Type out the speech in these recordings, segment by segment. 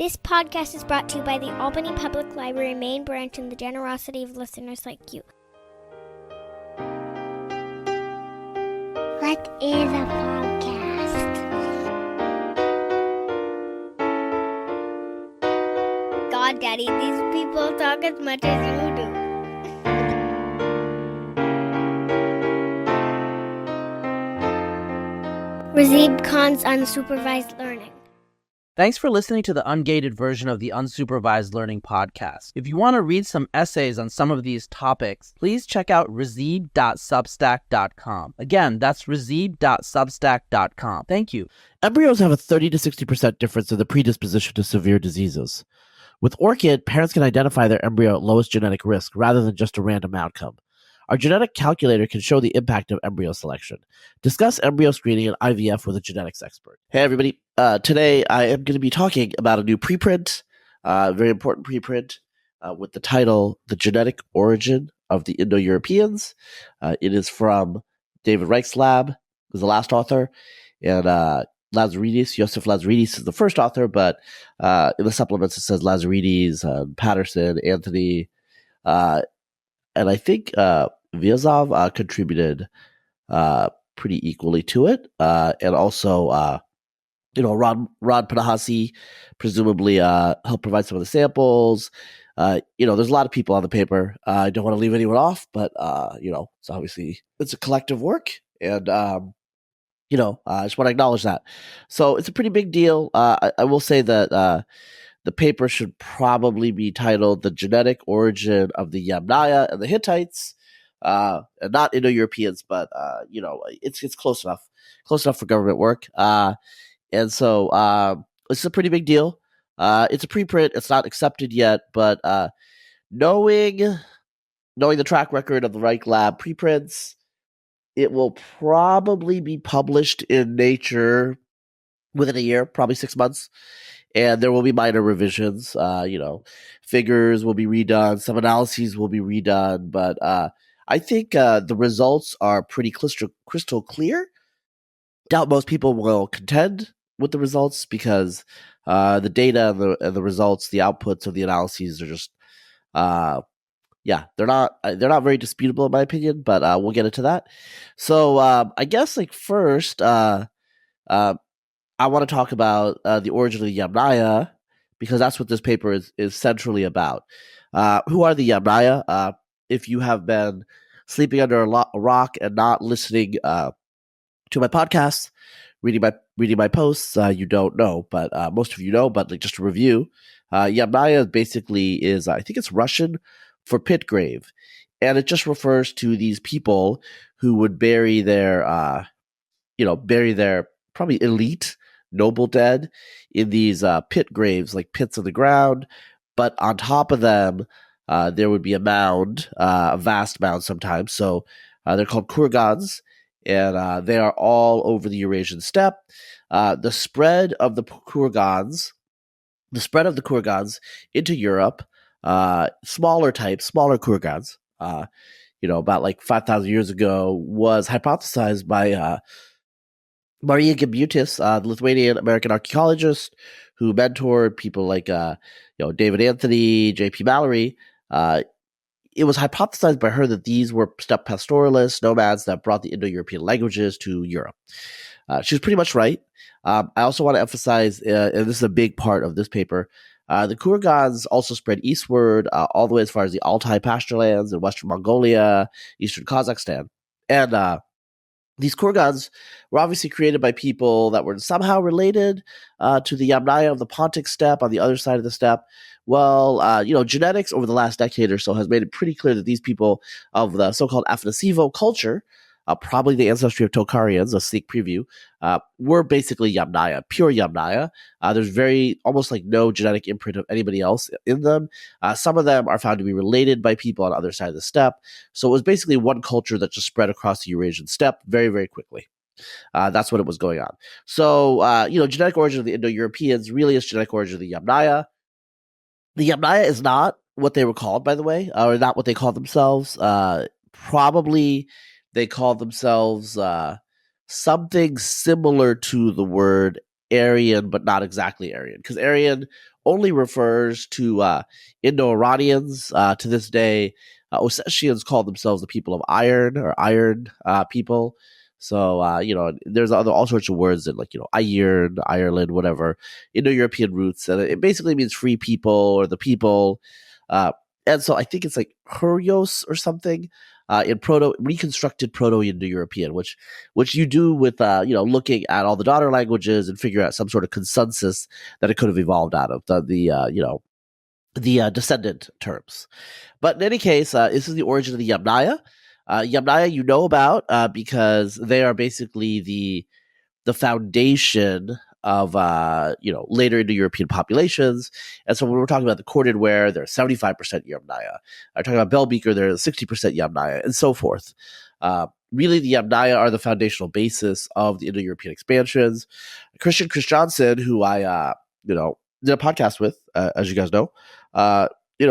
This podcast is brought to you by the Albany Public Library main branch and the generosity of listeners like you. What is a podcast? God, Daddy, these people talk as much as you do. Razib Khan's Unsupervised Learning. Thanks for listening to the ungated version of the Unsupervised Learning podcast. If you want to read some essays on some of these topics, please check out razib.substack.com. Again, that's razib.substack.com. Thank you. Embryos have a 30 to 60% difference in the predisposition to severe diseases. With Orchid, parents can identify their embryo at lowest genetic risk rather than just a random outcome. Our genetic calculator can show the impact of embryo selection. Discuss embryo screening and IVF with a genetics expert. Hey, everybody. Today, I am going to be talking about a new preprint, very important preprint, with the title, The Genetic Origin of the Indo-Europeans. It is from David Reich's lab, who's the last author, and Joseph Lazaridis is the first author, but in the supplements it says Lazaridis, Patterson, Anthony, and I think Vyazov contributed pretty equally to it, and also Ron Panahasi presumably helped provide some of the samples. There's a lot of people on the paper. I don't want to leave anyone off, but it's obviously it's a collective work, and I just want to acknowledge that. So it's a pretty big deal. I will say that the paper should probably be titled "The Genetic Origin of the Yamnaya and the Hittites," and not Indo-Europeans, but it's close enough for government work. And so it's a pretty big deal. It's a preprint. It's not accepted yet, but knowing the track record of the Reich Lab preprints, it will probably be published in Nature within a year, probably 6 months. And there will be minor revisions. Figures will be redone. Some analyses will be redone. But I think the results are pretty crystal clear. Doubt most people will contend with the results because the data and the results, the outputs of the analyses are just, they're not very disputable in my opinion. But we'll get into that. So I guess first, I want to talk about the origin of the Yamnaya because that's what this paper is centrally about. Who are the Yamnaya? If you have been sleeping under a rock and not listening to my podcasts, reading my posts, you don't know, but most of you know. But just a review, Yamnaya basically is, I think it's Russian for pit grave, and it just refers to these people who would bury their probably elite noble dead in these pit graves, like pits in the ground. But on top of them, there would be a mound, a vast mound sometimes. So they're called kurgans, and they are all over the Eurasian steppe. The spread of the kurgans into Europe, smaller kurgans, about 5,000 years ago, was hypothesized by Maria Gimbutas, the Lithuanian-American archaeologist who mentored people like David Anthony, J.P. Mallory. It was hypothesized by her that these were steppe pastoralists, nomads that brought the Indo-European languages to Europe. She was pretty much right. I also want to emphasize, and this is a big part of this paper, the kurgans also spread eastward all the way as far as the Altai pasture lands in western Mongolia, eastern Kazakhstan. And these kurgans were obviously created by people that were somehow related to the Yamnaya of the Pontic steppe on the other side of the steppe. Well, genetics over the last decade or so has made it pretty clear that these people of the so-called Afnasivo culture, probably the ancestry of Tokharians, a sneak preview, were basically Yamnaya, pure Yamnaya. There's almost no genetic imprint of anybody else in them. Some of them are found to be related by people on the other side of the steppe. So it was basically one culture that just spread across the Eurasian steppe very, very quickly. That's what it was going on. So, genetic origin of the Indo-Europeans really is genetic origin of the Yamnaya. The Yamnaya is not what they were called, by the way, or not what they call themselves. Probably they call themselves something similar to the word Aryan, but not exactly Aryan, because Aryan only refers to Indo-Iranians. To this day, Ossetians call themselves the people of iron or iron people. So, there's all sorts of words in iron, Ireland, whatever, Indo-European roots. And it basically means free people or the people. And so I think it's like Hurios or something in reconstructed Proto-Indo-European, which you do with looking at all the daughter languages and figure out some sort of consensus that it could have evolved out of the descendant terms. But in any case, this is the origin of the Yamnaya. Yamnaya you know about because they are basically the foundation of later Indo-European populations. And so when we're talking about the corded ware, they're 75% Yamnaya. I'm talking about bell beaker, they're 60% Yamnaya, and so forth. Really, the Yamnaya are the foundational basis of the Indo-European expansions. Christian Christiansen, who I did a podcast with, as you guys know,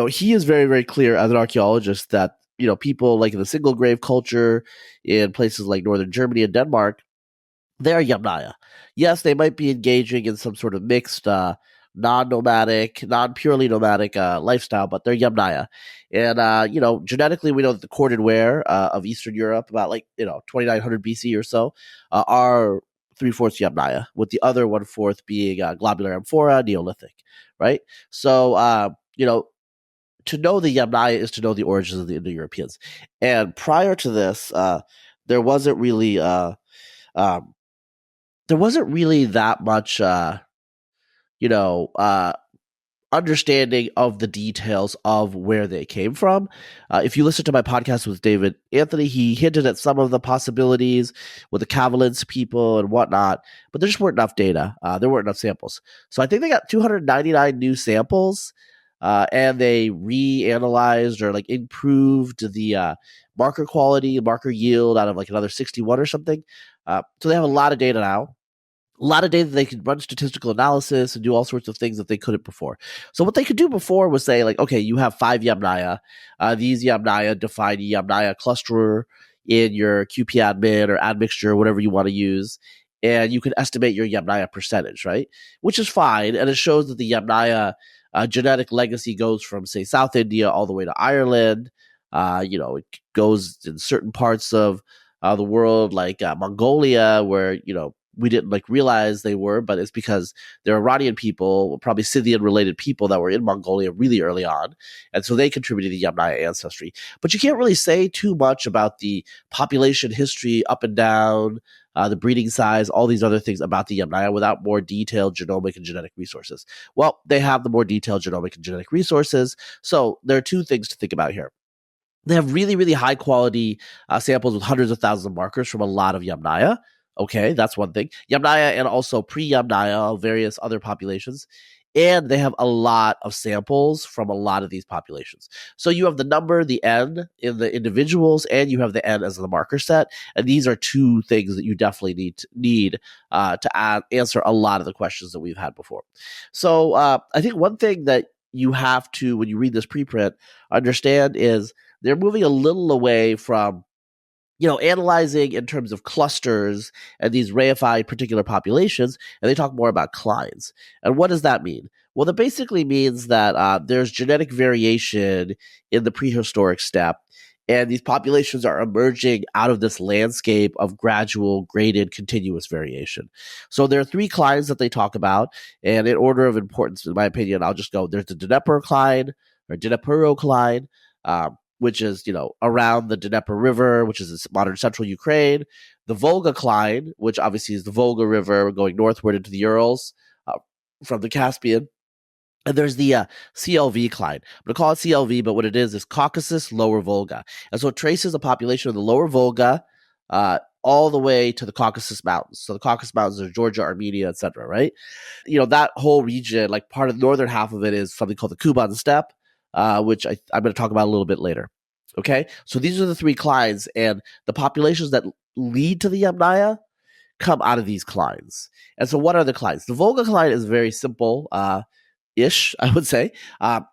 he is very, very clear as an archaeologist that people like in the single grave culture in places like northern Germany and Denmark, they are Yamnaya. Yes, they might be engaging in some sort of mixed, non-nomadic, non-purely nomadic lifestyle, but they're Yamnaya. And, genetically, we know that the corded ware of Eastern Europe, about 2900 BC or so, are 3/4 Yamnaya, with the other 1/4 being globular amphora, Neolithic, right? So, to know the Yamnaya is to know the origins of the Indo-Europeans. And prior to this, there wasn't really that much, understanding of the details of where they came from. If you listen to my podcast with David Anthony, he hinted at some of the possibilities with the Cavalence people and whatnot, but there just weren't enough data. There weren't enough samples. So I think they got 299 new samples, and they reanalyzed or improved the marker quality, marker yield out of another 61 or something. So they have a lot of data now. A lot of data they could run statistical analysis and do all sorts of things that they couldn't before. So what they could do before was say, okay, you have 5 Yamnaya. These Yamnaya define a Yamnaya cluster in your QP-admin or admixture, whatever you want to use, and you can estimate your Yamnaya percentage, right? Which is fine, and it shows that the Yamnaya genetic legacy goes from, say, South India all the way to Ireland. It goes in certain parts of the world, like Mongolia, where we didn't realize they were, but it's because they're Iranian people, probably Scythian related people that were in Mongolia really early on. And so they contributed to the Yamnaya ancestry. But you can't really say too much about the population history up and down, the breeding size, all these other things about the Yamnaya without more detailed genomic and genetic resources. Well, they have the more detailed genomic and genetic resources. So there are two things to think about here. They have really, really high quality samples with hundreds of thousands of markers from a lot of Yamnaya. Okay, that's one thing. Yamnaya and also pre-Yamnaya, various other populations. And they have a lot of samples from a lot of these populations. So you have the number, the N in the individuals, and you have the N as the marker set. And these are two things that you definitely need to answer a lot of the questions that we've had before. So I think one thing that you have to, when you read this preprint, understand is they're moving a little away from analyzing in terms of clusters and these reified particular populations, and they talk more about clines. And what does that mean? Well, that basically means that there's genetic variation in the prehistoric step, and these populations are emerging out of this landscape of gradual, graded, continuous variation. So there are 3 clines that they talk about, and in order of importance, in my opinion, I'll just go, there's the Dnieper cline, or Dnepro cline, which is, around the Dnieper River, which is modern central Ukraine. The Volga cline, which obviously is the Volga River going northward into the Urals from the Caspian. And there's the CLV cline. I'm going to call it CLV, but what it is Caucasus Lower Volga. And so it traces the population of the Lower Volga all the way to the Caucasus Mountains. So the Caucasus Mountains are Georgia, Armenia, etc., right? That whole region, part of the northern half of it is something called the Kuban Steppe, which I'm going to talk about a little bit later. Okay, so these are the 3 clines, and the populations that lead to the Yamnaya come out of these clines. And so what are the clines? The Volga cline is very simple, ish, I would say.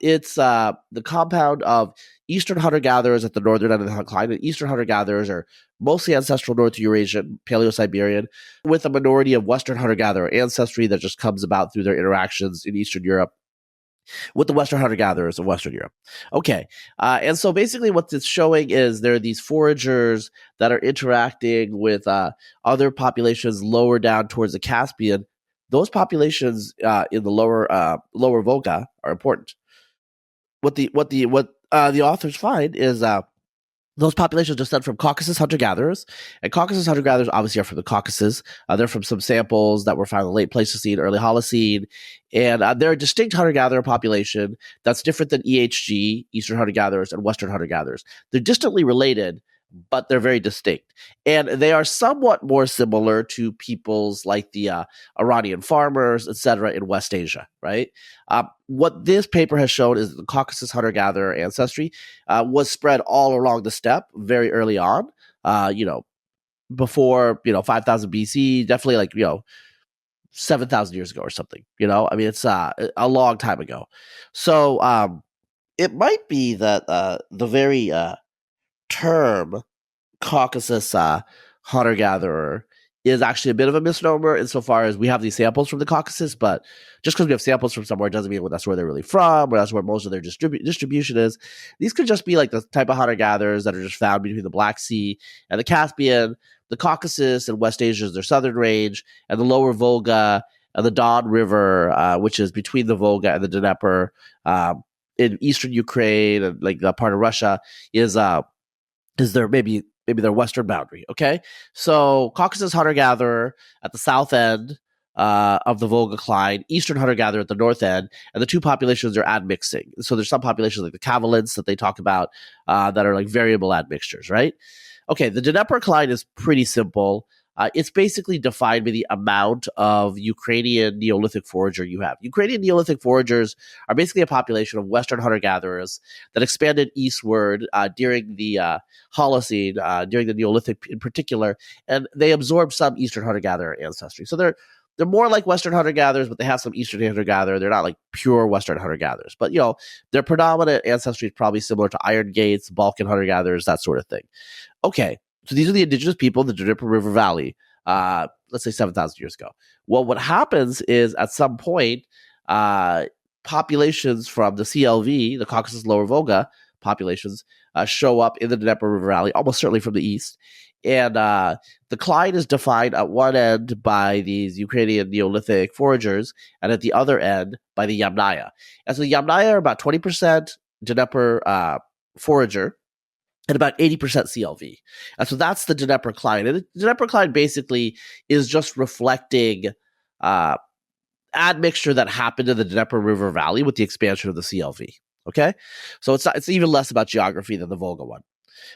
It's the compound of Eastern hunter-gatherers at the northern end of the cline, and Eastern hunter-gatherers are mostly ancestral North Eurasian, Paleo-Siberian, with a minority of Western hunter-gatherer ancestry that just comes about through their interactions in Eastern Europe with the Western hunter-gatherers of Western Europe. Okay, and so basically what it's showing is there are these foragers that are interacting with other populations lower down towards the Caspian. Those populations in the lower Volga are important. What the authors find is those populations are stemmed from Caucasus hunter-gatherers, and Caucasus hunter-gatherers obviously are from the Caucasus. They're from some samples that were found in the late Pleistocene, early Holocene, and they're a distinct hunter-gatherer population that's different than EHG, Eastern hunter-gatherers, and Western hunter-gatherers. They're distantly related, but they're very distinct. And they are somewhat more similar to peoples like the Iranian farmers, etc., in West Asia, right? What this paper has shown is the Caucasus hunter-gatherer ancestry was spread all along the steppe very early on, before, 5,000 BC, definitely 7,000 years ago or something, I mean, it's a long time ago. So it might be that the very term Caucasus hunter-gatherer is actually a bit of a misnomer insofar as we have these samples from the Caucasus, but just because we have samples from somewhere doesn't mean that's where they're really from, or that's where most of their distribution is. These could just be like the type of hunter-gatherers that are just found between the Black Sea and the Caspian. The Caucasus and West Asia is their southern range, and the lower Volga and the Don River, which is between the Volga and the Dnieper, in eastern Ukraine and like the part of Russia, is there maybe their western boundary. Okay, so Caucasus hunter-gatherer at the south end of the Volga Cline, eastern hunter-gatherer at the north end, and the two populations are admixing. So there's some populations like the Kavalins that they talk about that are like variable admixtures, right? Okay, the Dnieper Cline is pretty simple. It's basically defined by the amount of Ukrainian Neolithic forager you have. Ukrainian Neolithic foragers are basically a population of Western hunter-gatherers that expanded eastward during the Holocene, during the Neolithic in particular, and they absorbed some Eastern hunter-gatherer ancestry. So they're more like Western hunter-gatherers, but they have some Eastern hunter-gatherer. They're not like pure Western hunter-gatherers. But, their predominant ancestry is probably similar to Iron Gates, Balkan hunter-gatherers, that sort of thing. Okay, so these are the indigenous people in the Dnieper River Valley, let's say 7,000 years ago. Well, what happens is at some point, populations from the CLV, the Caucasus Lower Volga populations, show up in the Dnieper River Valley, almost certainly from the east. And the Cline is defined at one end by these Ukrainian Neolithic foragers, and at the other end by the Yamnaya. And so the Yamnaya are about 20% Dnieper forager, and about 80% CLV. And so that's the Dnieper Cline. And the Dnieper Cline basically is just reflecting admixture that happened in the Dnieper River Valley with the expansion of the CLV. Okay? So it's even less about geography than the Volga one.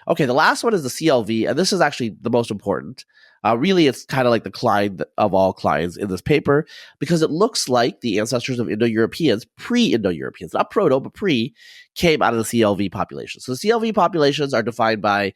Okay, the last one is the CLV, and this is actually the most important. Really, it's kind of like the Cline of all clines in this paper, because it looks like the ancestors of Indo-Europeans, pre-Indo-Europeans, not proto, but pre, came out of the CLV population. So the CLV populations are defined by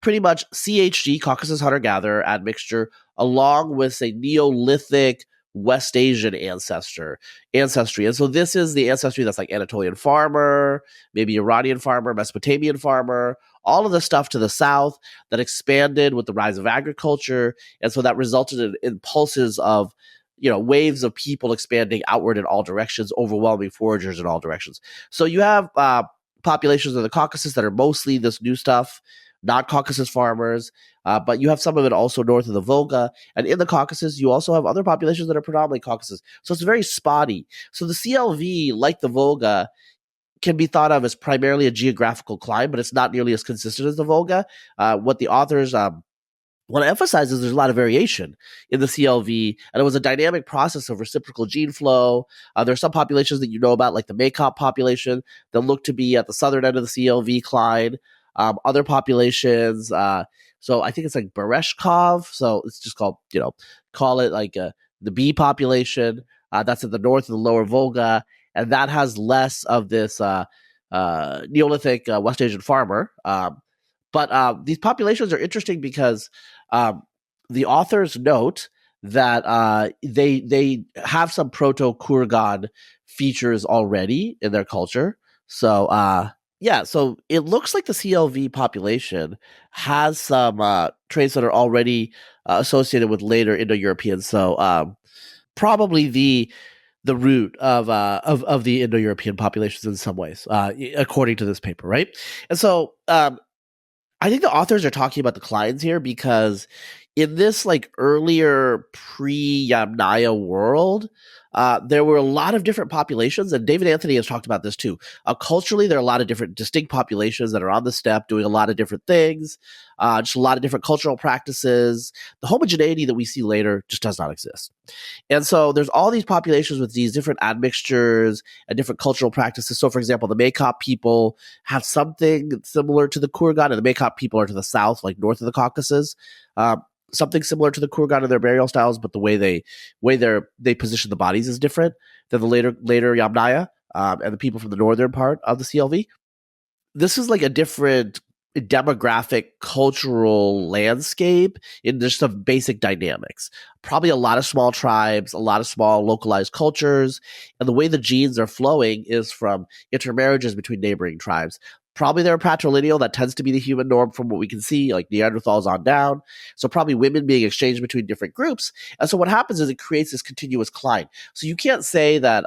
pretty much CHG, Caucasus hunter-gatherer admixture, along with a Neolithic West Asian ancestry. And so this is the ancestry that's like Anatolian farmer, maybe Iranian farmer, Mesopotamian farmer, all of the stuff to the south that expanded with the rise of agriculture. And so that resulted in pulses of, waves of people expanding outward in all directions, overwhelming foragers in all directions. So you have populations of the Caucasus that are mostly this new stuff, not Caucasus farmers, but you have some of it also north of the Volga. And in the Caucasus, you also have other populations that are predominantly Caucasus. So it's very spotty. So the CLV, like the Volga, can be thought of as primarily a geographical cline, but it's not nearly as consistent as the Volga. What the authors want to emphasize is there's a lot of variation in the CLV, and it was a dynamic process of reciprocal gene flow. There are some populations that you know about, like the Makop population, that look to be at the southern end of the CLV cline. Other populations, so I think it's like Bereshkov, so it's just called, call it like the B population, that's in the north of the lower Volga, and that has less of this Neolithic West Asian farmer. But these populations are interesting because the authors note that they have some Proto-Kurgan features already in their culture. So Yeah, so it looks like the CLV population has some traits that are already associated with later Indo-Europeans. So probably the root of the Indo-European populations in some ways, according to this paper, right? And so I think the authors are talking about the clines here because in this like earlier pre-Yamnaya world, there were a lot of different populations, and David Anthony has talked about this too. Culturally, there are a lot of different distinct populations that are on the steppe doing a lot of different things, just a lot of different cultural practices. The homogeneity that we see later just does not exist. And so there's all these populations with these different admixtures and different cultural practices. So, for example, the Maykop people have something similar to the Kurgan, and the Maykop people are to the south, like north of the Caucasus. Something similar to the Kurgan in their burial styles, but the way they position the bodies is different than the later Yamnaya and the people from the northern part of the CLV. This is like a different demographic cultural landscape in just some basic dynamics. Probably a lot of small tribes, a lot of small localized cultures, and the way the genes are flowing is from intermarriages between neighboring tribes. Probably they're patrilineal. That tends to be the human norm from what we can see, like Neanderthals on down. So probably women being exchanged between different groups. And so what happens is it creates this continuous cline. So you can't say that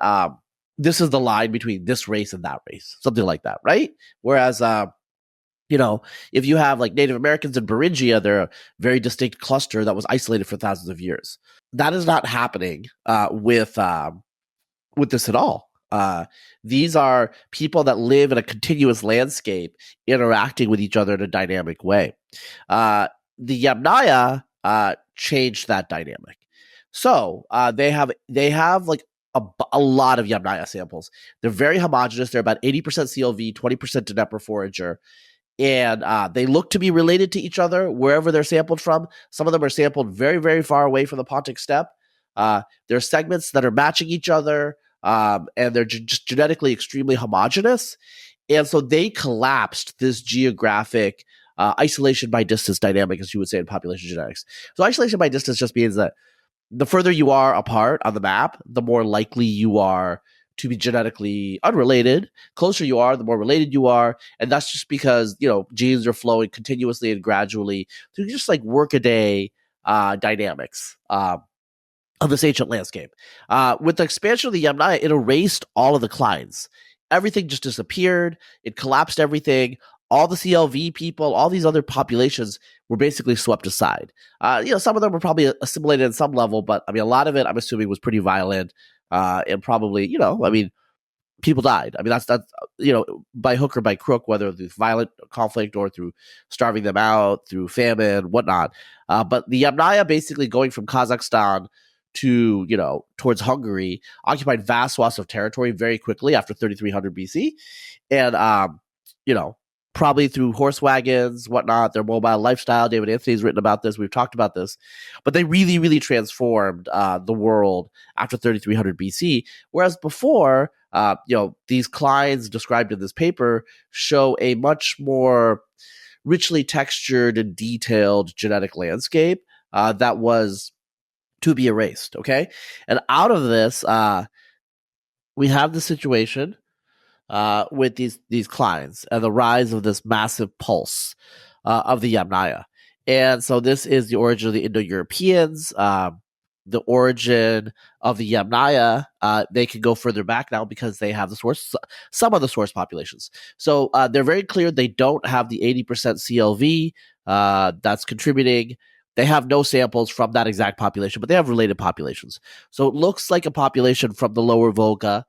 this is the line between this race and that race, something like that, right? Whereas if you have like Native Americans in Beringia, they're a very distinct cluster that was isolated for thousands of years. That is not happening with this at all. These are people that live in a continuous landscape, interacting with each other in a dynamic way. The Yamnaya changed that dynamic. So they have like a lot of Yamnaya samples. They're very homogeneous. They're about 80% CLV, 20% Dnepr forager. And they look to be related to each other wherever they're sampled from. Some of them are sampled very, very far away from the Pontic steppe. There are segments that are matching each other, and they're just genetically extremely homogeneous. And so they collapsed this geographic isolation by distance dynamic, as you would say in population genetics. So isolation by distance just means that the further you are apart on the map, the more likely you are to be genetically unrelated. Closer you are, the more related you are. And that's just because, genes are flowing continuously and gradually through just like workaday dynamics of this ancient landscape. With the expansion of the Yamnaya, it erased all of the clines. Everything just disappeared. It collapsed everything. All the CLV people, all these other populations were basically swept aside. Some of them were probably assimilated in some level, but I mean, a lot of it, I'm assuming, was pretty violent. And probably, people died. I mean, that's by hook or by crook, whether through violent conflict or through starving them out, through famine, whatnot. But the Yamnaya basically going from Kazakhstan to, towards Hungary, occupied vast swaths of territory very quickly after 3300 BC. And, probably through horse wagons, whatnot, their mobile lifestyle. David Anthony's written about this. We've talked about this. But they really, really transformed the world after 3300 BC. Whereas before, these clines described in this paper show a much more richly textured and detailed genetic landscape that was to be erased, okay? And out of this, we have the situation with these clines and the rise of this massive pulse of the Yamnaya. And so this is the origin of the Indo-Europeans, the origin of the Yamnaya. They can go further back now because they have some of the source populations. So they're very clear they don't have the 80% CLV that's contributing. They have no samples from that exact population, but they have related populations. So it looks like a population from the lower Volga.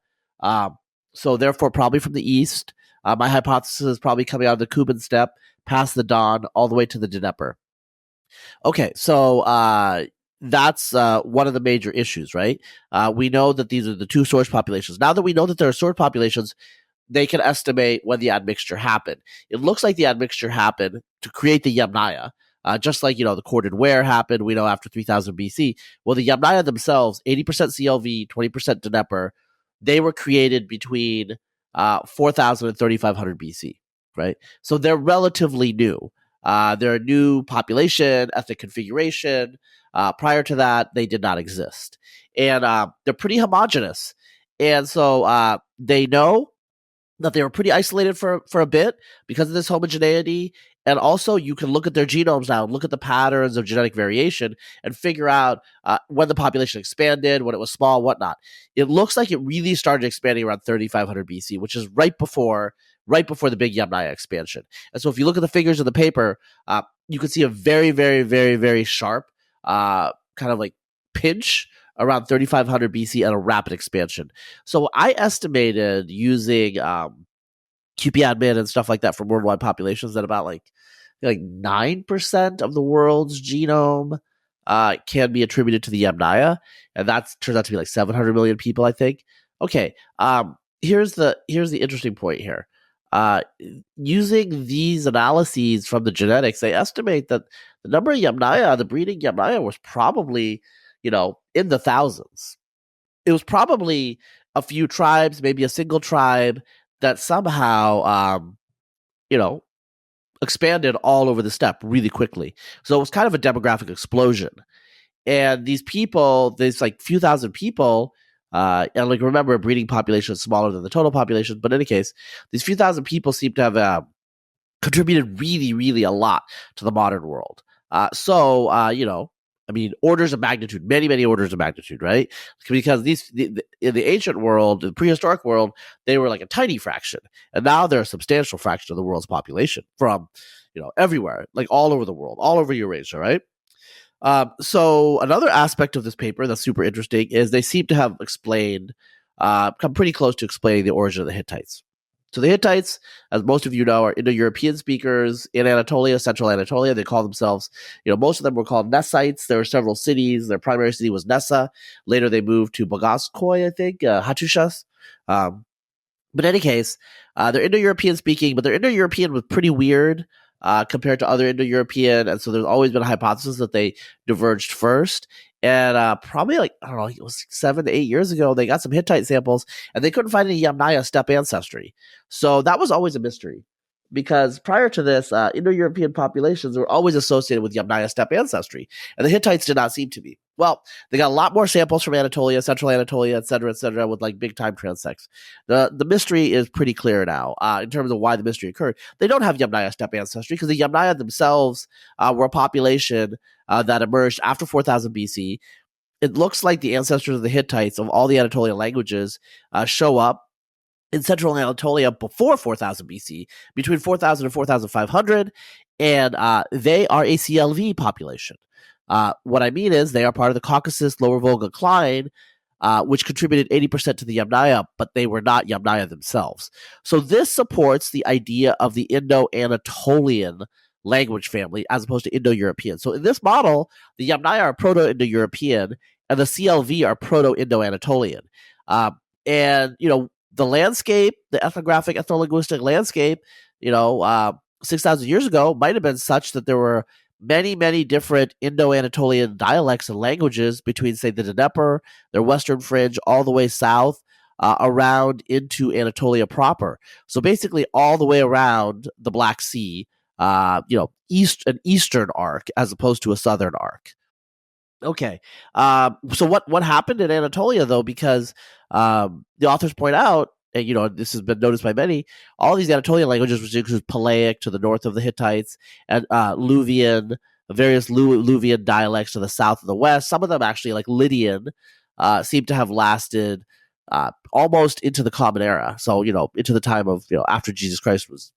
So therefore, probably from the east. My hypothesis is probably coming out of the Kuban steppe, past the Don, all the way to the Dnepr. Okay, so that's one of the major issues, right? We know that these are the two source populations. Now that we know that there are source populations, they can estimate when the admixture happened. It looks like the admixture happened to create the Yamnaya. Just like, the corded ware happened, we know after 3000 BC. Well, the Yamnaya themselves, 80% CLV, 20% Dnepr, they were created between 4000 and 3500 BC, right? So they're relatively new. They're a new population, ethnic configuration. Prior to that, they did not exist. And they're pretty homogenous. And so they know that they were pretty isolated for a bit because of this homogeneity. And also, you can look at their genomes now and look at the patterns of genetic variation and figure out when the population expanded, when it was small, whatnot. It looks like it really started expanding around 3500 BC, which is right before the big Yamnaya expansion. And so if you look at the figures of the paper, you can see a very, very, very, very sharp kind of like pinch around 3500 BC and a rapid expansion. So I estimated using QPAdmin and stuff like that for worldwide populations that about like 9% of the world's genome can be attributed to the Yamnaya, and that turns out to be like 700 million people, I think. Okay, here's the interesting point here. Using these analyses from the genetics, they estimate that the number of Yamnaya, the breeding Yamnaya, was probably in the thousands. It was probably a few tribes, maybe a single tribe that somehow, expanded all over the steppe really quickly. So it was kind of a demographic explosion. And these people, there's like few thousand people, and like remember, a breeding population is smaller than the total population. But in any case, these few thousand people seem to have contributed really, really a lot to the modern world. Orders of magnitude, many, many orders of magnitude, right? Because in the ancient world, the prehistoric world, they were like a tiny fraction. And now they're a substantial fraction of the world's population from, everywhere, like all over the world, all over Eurasia, right? So another aspect of this paper that's super interesting is they seem to have come pretty close to explaining the origin of the Hittites. So the Hittites, as most of you know, are Indo-European speakers in Anatolia, central Anatolia. They call themselves, most of them were called Nessites. There were several cities. Their primary city was Nessa. Later they moved to Bogaskoy, I think, Hattushas. But in any case, they're Indo-European speaking, but their Indo-European was pretty weird compared to other Indo-European. And so there's always been a hypothesis that they diverged first. And probably it was 7 to 8 years ago, they got some Hittite samples and they couldn't find any Yamnaya steppe ancestry. So that was always a mystery because prior to this, Indo-European populations were always associated with Yamnaya steppe ancestry. And the Hittites did not seem to be. Well, they got a lot more samples from Anatolia, central Anatolia, et cetera, with like big time transects. The mystery is pretty clear now in terms of why the mystery occurred. They don't have Yamnaya steppe ancestry because the Yamnaya themselves were a population that emerged after 4000 BC. It looks like the ancestors of the Hittites of all the Anatolian languages show up in central Anatolia before 4000 BC, between 4000 and 4500, and they are a CLV population. What I mean is they are part of the Caucasus Lower Volga cline, which contributed 80% to the Yamnaya, but they were not Yamnaya themselves. So this supports the idea of the Indo-Anatolian language family as opposed to Indo-European. So in this model, the Yamnaya are Proto-Indo-European and the CLV are Proto-Indo-Anatolian. The landscape, the ethnographic, ethnolinguistic landscape, 6,000 years ago might have been such that there were many, many different Indo-Anatolian dialects and languages between, say, the Dnieper, their western fringe, all the way south around into Anatolia proper. So basically all the way around the Black Sea, an eastern arc as opposed to a southern arc. Okay. So what happened in Anatolia, though, because the authors point out, and this has been noticed by many, all these Anatolian languages, which include Palaic to the north of the Hittites, and Luvian, various Luvian dialects to the south and the west, some of them actually, like Lydian, seem to have lasted almost into the Common Era. So, into the time of, after Jesus Christ was,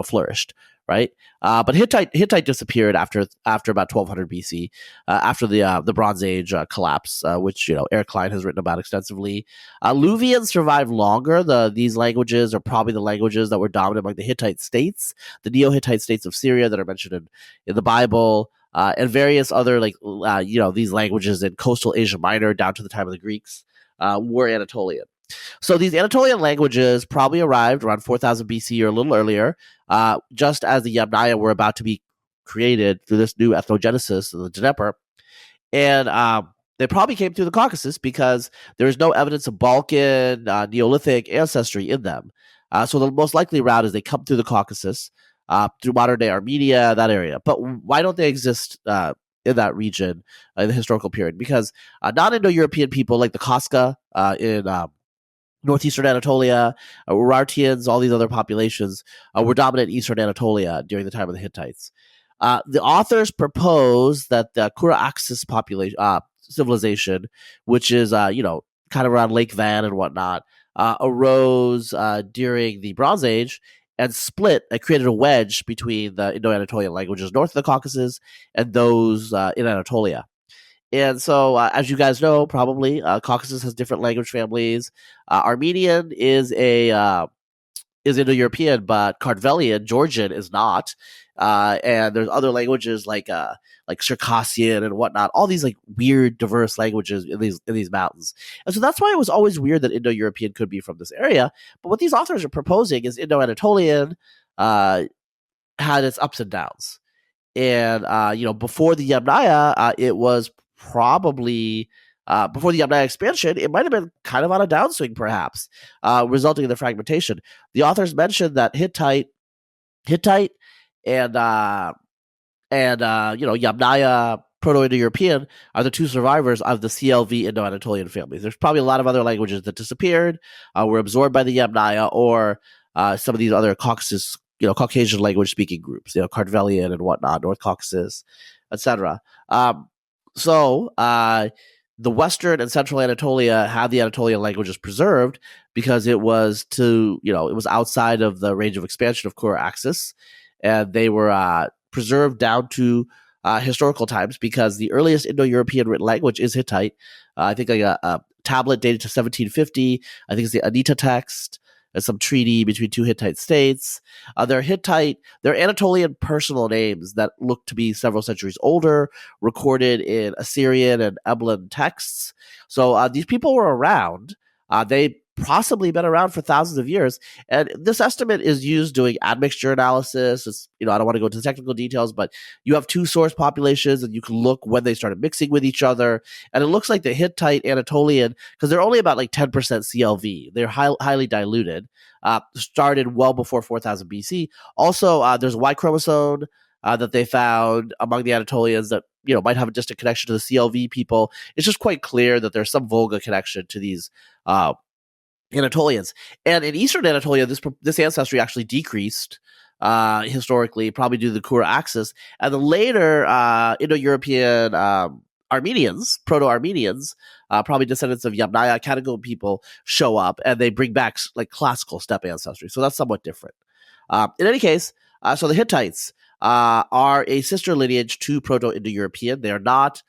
flourished. Right, but Hittite disappeared after about 1200 BC, after the Bronze Age collapse, which Eric Cline has written about extensively. Luvians survived longer. These languages are probably the languages that were dominant among the Hittite states, the Neo-Hittite states of Syria that are mentioned in the Bible, and various other these languages in coastal Asia Minor down to the time of the Greeks were Anatolian. So these Anatolian languages probably arrived around 4000 BC or a little earlier, just as the Yamnaya were about to be created through this new ethnogenesis of the Dnieper. And they probably came through the Caucasus because there is no evidence of Balkan, Neolithic ancestry in them. So the most likely route is they come through the Caucasus, through modern-day Armenia, that area. But why don't they exist in that region in the historical period? Because non-Indo-European people like the Kafka in northeastern Anatolia, Urartians, all these other populations were dominant in eastern Anatolia during the time of the Hittites. The authors propose that the Kura-Axis population civilization, which is kind of around Lake Van and whatnot, arose during the Bronze Age and split and created a wedge between the Indo-Anatolian languages north of the Caucasus and those in Anatolia. And so, as you guys know, probably Caucasus has different language families. Armenian is Indo-European, but Kartvelian, Georgian, is not. And there's other languages like Circassian and whatnot. All these like weird, diverse languages in these mountains. And so that's why it was always weird that Indo-European could be from this area. But what these authors are proposing is Indo-Anatolian had its ups and downs. And before the Yamnaya, it was probably before the Yamnaya expansion, it might have been kind of on a downswing, perhaps, resulting in the fragmentation. The authors mentioned that Hittite, and Yamnaya, Proto-Indo-European are the two survivors of the CLV Indo-Anatolian families. There's probably a lot of other languages that disappeared, were absorbed by the Yamnaya, or some of these other Caucasus, Caucasian language-speaking groups, Kartvelian and whatnot, North Caucasus, etc. So the Western and Central Anatolia had the Anatolian languages preserved because it was it was outside of the range of expansion of Kura-Axis, and they were preserved down to historical times because the earliest Indo-European written language is Hittite. I think a tablet dated to 1750. I think it's the Anita text. There's some treaty between two Hittite states. They're Anatolian personal names that look to be several centuries older, recorded in Assyrian and Eblan texts. So these people were around. They possibly been around for thousands of years. And this estimate is used doing admixture analysis. It's, I don't want to go into the technical details, but you have two source populations and you can look when they started mixing with each other. And it looks like the Hittite Anatolian, because they're only about like 10% CLV. They're highly diluted, started well before 4000 BC. Also, there's a Y chromosome that they found among the Anatolians that, might have just a connection to the CLV people. It's just quite clear that there's some Volga connection to these Anatolians. And in Eastern Anatolia, this ancestry actually decreased historically, probably due to the Kura-Axis. And the later Indo-European Armenians, Proto-Armenians, probably descendants of Yamnaya Catacomb people, show up and they bring back like classical steppe ancestry. So that's somewhat different. In any case, so the Hittites are a sister lineage to Proto-Indo-European. They are not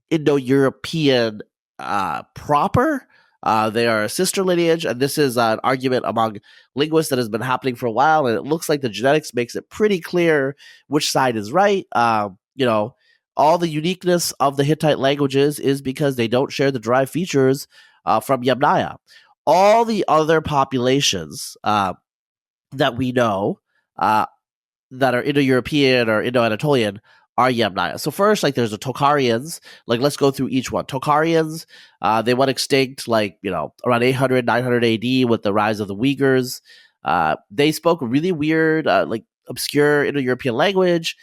Indo-European proper. They are a sister lineage, and this is an argument among linguists that has been happening for a while, and it looks like the genetics makes it pretty clear which side is right. All the uniqueness of the Hittite languages is because they don't share the derived features from Yamnaya. All the other populations that we know that are Indo-European or Indo-Anatolian are Yamnaya. So first, there's the Tokharians. Let's go through each one. Tokharians, they went extinct, around 800, 900 AD with the rise of the Uyghurs. They spoke a really weird, obscure Indo-European language,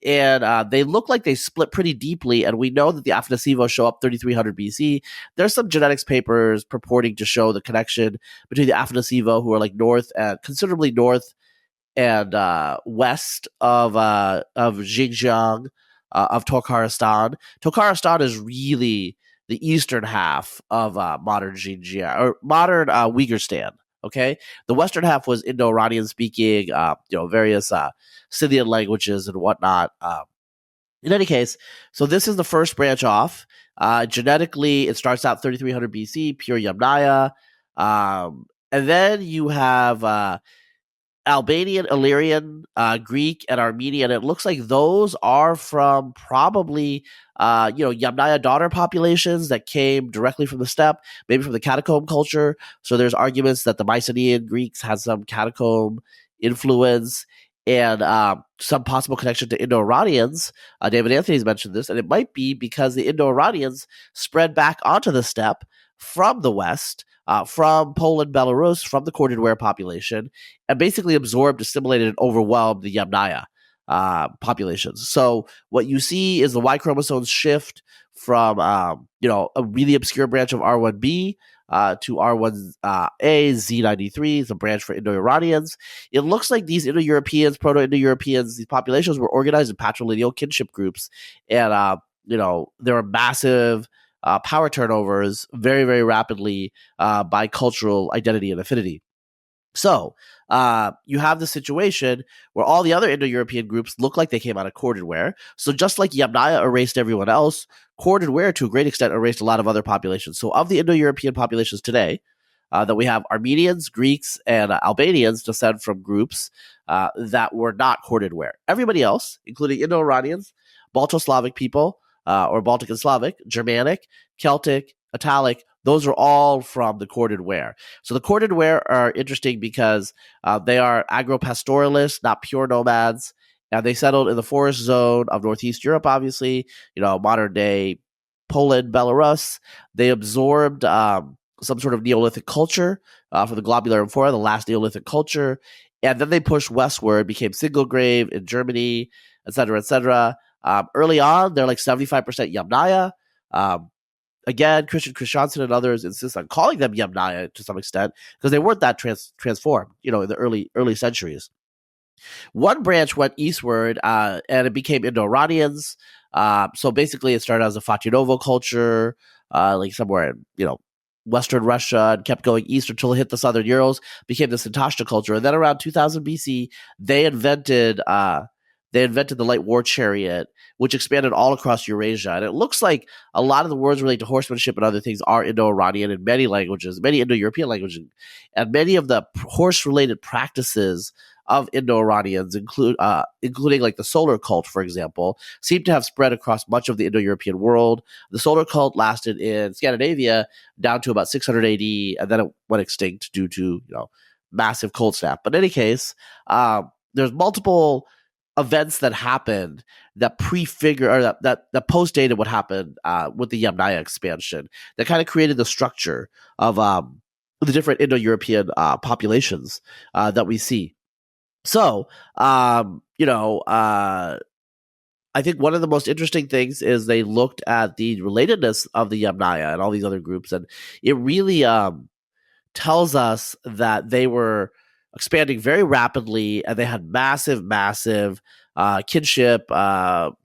and they look like they split pretty deeply, and we know that the Afnasivo show up 3300 BC. There's some genetics papers purporting to show the connection between the Afnasivo, who are north, considerably north and west of Xinjiang, of Tokharistan. Tokharistan is really the eastern half of modern Xinjiang, or modern Uyghurstan. Okay, the western half was Indo-Iranian speaking, various Scythian languages and whatnot. In any case, so this is the first branch off. Genetically, it starts out 3300 BC, pure Yamnaya, and then you have Albanian, Illyrian, Greek, and Armenian. It looks like those are from probably, Yamnaya daughter populations that came directly from the steppe, maybe from the catacomb culture. So there's arguments that the Mycenaean Greeks had some catacomb influence and some possible connection to Indo-Iranians. David Anthony's mentioned this, and it might be because the Indo-Iranians spread back onto the steppe from the west, from Poland, Belarus, from the Kordadwar population, and basically absorbed, assimilated, and overwhelmed the Yamnaya populations. So what you see is the Y chromosomes shift from, a really obscure branch of R1b to R1A Z93, the branch for Indo-Iranians. It looks like these Indo-Europeans, Proto-Indo-Europeans, these populations were organized in patrilineal kinship groups, and there were massive power turnovers very, very rapidly by cultural identity and affinity. So you have the situation where all the other Indo-European groups look like they came out of corded ware. So just like Yamnaya erased everyone else, corded ware to a great extent erased a lot of other populations. So of the Indo-European populations today, that we have Armenians, Greeks, and Albanians descend from groups that were not corded ware. Everybody else, including Indo-Iranians, Balto-Slavic people, or Baltic and Slavic, Germanic, Celtic, Italic, those are all from the corded ware. So the corded ware are interesting because they are agro-pastoralists, not pure nomads, and they settled in the forest zone of Northeast Europe, obviously, modern day Poland, Belarus. They absorbed some sort of Neolithic culture from the globular amphora, the last Neolithic culture, and then they pushed westward, became single grave in Germany, et cetera, et cetera. Early on, they're like 75% Yamnaya. Again, Christian Christiansen and others insist on calling them Yamnaya to some extent because they weren't that transformed, in the early centuries. One branch went eastward, and it became Indo-Iranians. So basically, it started as a Fatinovo culture, like somewhere in Western Russia, and kept going east until it hit the southern Urals, became the Santashta culture, and then around 2000 BC, they invented the light war chariot, which expanded all across Eurasia. And it looks like a lot of the words related to horsemanship and other things are Indo-Iranian in many languages, many Indo-European languages. And many of the horse-related practices of Indo-Iranians, including like the solar cult, for example, seem to have spread across much of the Indo-European world. The solar cult lasted in Scandinavia down to about 600 AD, and then it went extinct due to massive cold snap. But in any case, there's multiple events that happened that prefigure or that postdated what happened with the Yamnaya expansion that kind of created the structure of the different Indo-European populations that we see. So, I think one of the most interesting things is they looked at the relatedness of the Yamnaya and all these other groups, and it really tells us that they were expanding very rapidly, and they had massive kinship,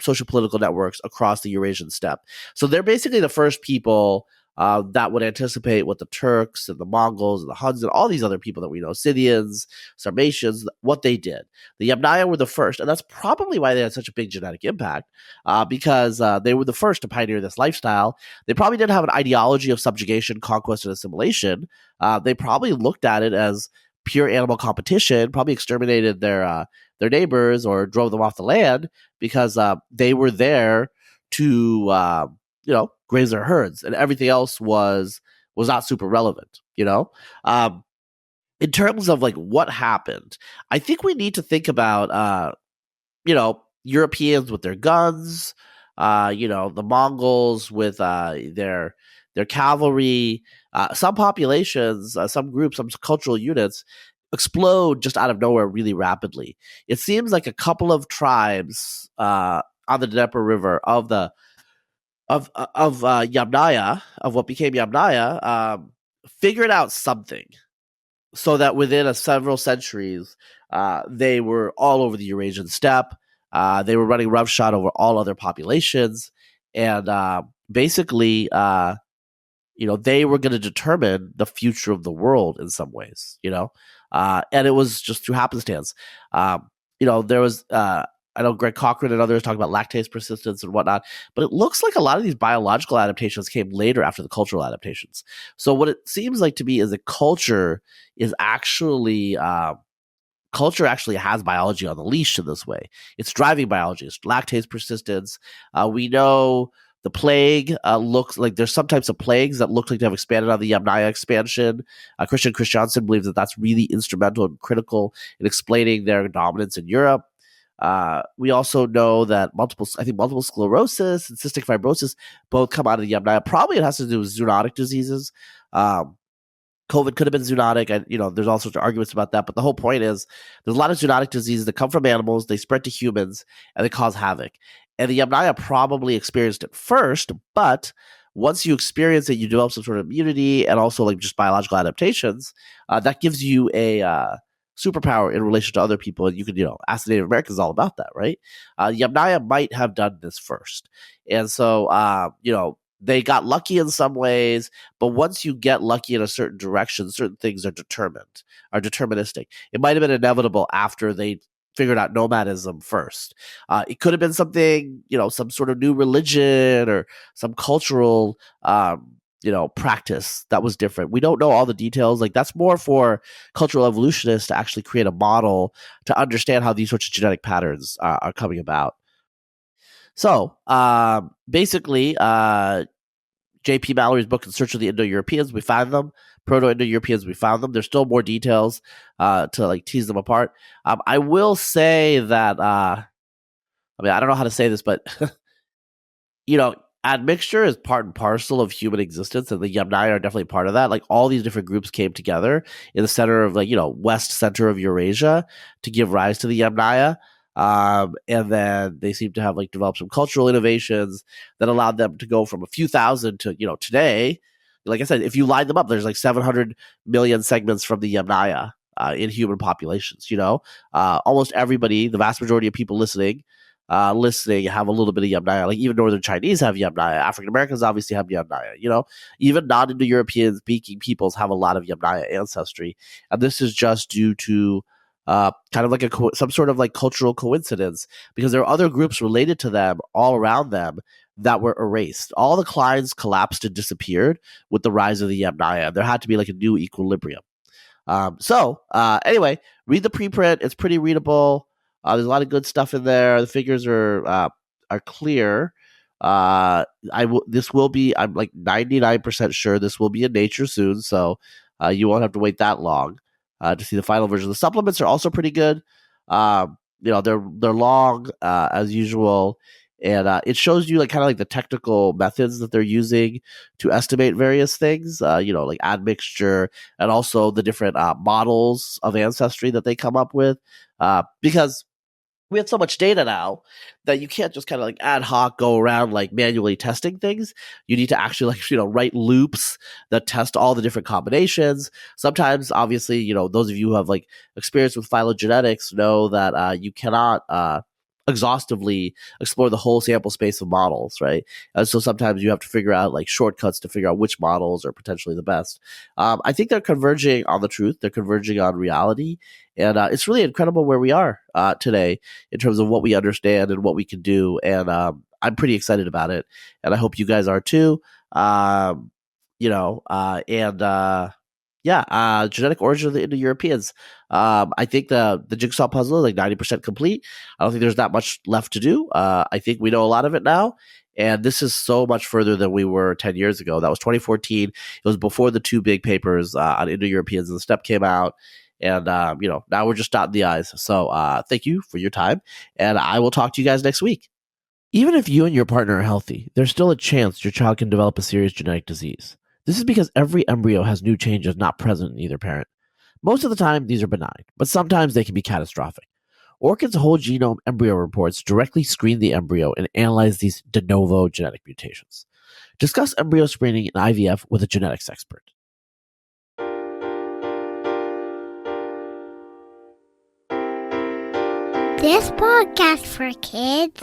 social political networks across the Eurasian steppe. So they're basically the first people that would anticipate what the Turks and the Mongols and the Huns and all these other people that we know, Scythians, Sarmatians, what they did. The Yamnaya were the first, and that's probably why they had such a big genetic impact, because they were the first to pioneer this lifestyle. They probably didn't have an ideology of subjugation, conquest, and assimilation. They probably looked at it as pure animal competition, probably exterminated their neighbors or drove them off the land because they were there to graze their herds, and everything else was not super relevant. In terms of like what happened, I think we need to think about Europeans with their guns, the Mongols with their cavalry. Some populations, some groups, some cultural units explode just out of nowhere really rapidly. It seems like a couple of tribes on the Dnieper River of Yamnaya, of what became Yamnaya, figured out something so that within several centuries, they were all over the Eurasian steppe. They were running roughshod over all other populations, and basically, they were going to determine the future of the world in some ways, and it was just through happenstance. There was, I know Greg Cochran and others talk about lactase persistence and whatnot, but it looks like a lot of these biological adaptations came later after the cultural adaptations. So what it seems like to me is that culture actually has biology on the leash in this way. It's driving biology. It's lactase persistence. We know the plague looks like there's some types of plagues that look like they have expanded on the Yamnaya expansion. Christian Christiansen believes that that's really instrumental and critical in explaining their dominance in Europe. We also know that multiple sclerosis and cystic fibrosis both come out of the Yamnaya. Probably it has to do with zoonotic diseases. COVID could have been zoonotic. There's all sorts of arguments about that. But the whole point is there's a lot of zoonotic diseases that come from animals. They spread to humans and they cause havoc. And the Yamnaya probably experienced it first, but once you experience it, you develop some sort of immunity and also like just biological adaptations. That gives you a superpower in relation to other people. And you can, ask the Native Americans all about that, right? Yamnaya might have done this first. And so, they got lucky in some ways, but once you get lucky in a certain direction, certain things are deterministic. It might have been inevitable after they figured out nomadism first. It could have been something, some sort of new religion or some cultural, practice that was different. We don't know all the details. Like, that's more for cultural evolutionists to actually create a model to understand how these sorts of genetic patterns are coming about. So, basically, J.P. Mallory's book, In Search of the Indo-Europeans, we found them. Proto-Indo-Europeans, we found them. There's still more details to like tease them apart. I will say that, I don't know how to say this, but, admixture is part and parcel of human existence, and the Yamnaya are definitely part of that. Like, all these different groups came together in the center of, west center of Eurasia to give rise to the Yamnaya. And then they seem to have developed some cultural innovations that allowed them to go from a few thousand to, today. Like I said, if you line them up, there's 700 million segments from the Yamnaya in human populations. Almost everybody, the vast majority of people listening have a little bit of Yamnaya. Like, even Northern Chinese have Yamnaya. African Americans obviously have Yamnaya. Even non-Indo-European speaking peoples have a lot of Yamnaya ancestry, and this is just due to kind of like some sort of cultural coincidence, because there are other groups related to them all around them that were erased. All the clines collapsed and disappeared with the rise of the Yamnaya. There had to be a new equilibrium. Anyway, read the preprint. It's pretty readable. There's a lot of good stuff in there. The figures are clear. This will be, I'm 99% sure this will be in Nature soon, so you won't have to wait that long to see the final version. The supplements are also pretty good. They're long as usual, and it shows you the technical methods that they're using to estimate various things. Like admixture, and also the different models of ancestry that they come up with. Because we have so much data now that you can't just kind of ad hoc go around manually testing things. You need to actually write loops that test all the different combinations. Sometimes, obviously, those of you who have experience with phylogenetics know that you cannot exhaustively explore the whole sample space of models, right? And so sometimes you have to figure out shortcuts to figure out which models are potentially the best. I think they're converging on the truth. They're converging on reality. And it's really incredible where we are today in terms of what we understand and what we can do. And I'm pretty excited about it. And I hope you guys are too. Genetic origin of the Indo-Europeans. I think the jigsaw puzzle is 90% complete. I don't think there's that much left to do. I think we know a lot of it now. And this is so much further than we were 10 years ago. That was 2014. It was before the two big papers on Indo-Europeans and the STEP came out. And, now we're just dotting the I's. So thank you for your time. And I will talk to you guys next week. Even if you and your partner are healthy, there's still a chance your child can develop a serious genetic disease. This is because every embryo has new changes not present in either parent. Most of the time, these are benign, but sometimes they can be catastrophic. Orchid's whole genome embryo reports directly screen the embryo and analyze these de novo genetic mutations. Discuss embryo screening in IVF with a genetics expert. This podcast for kids.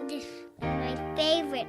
This is my favorite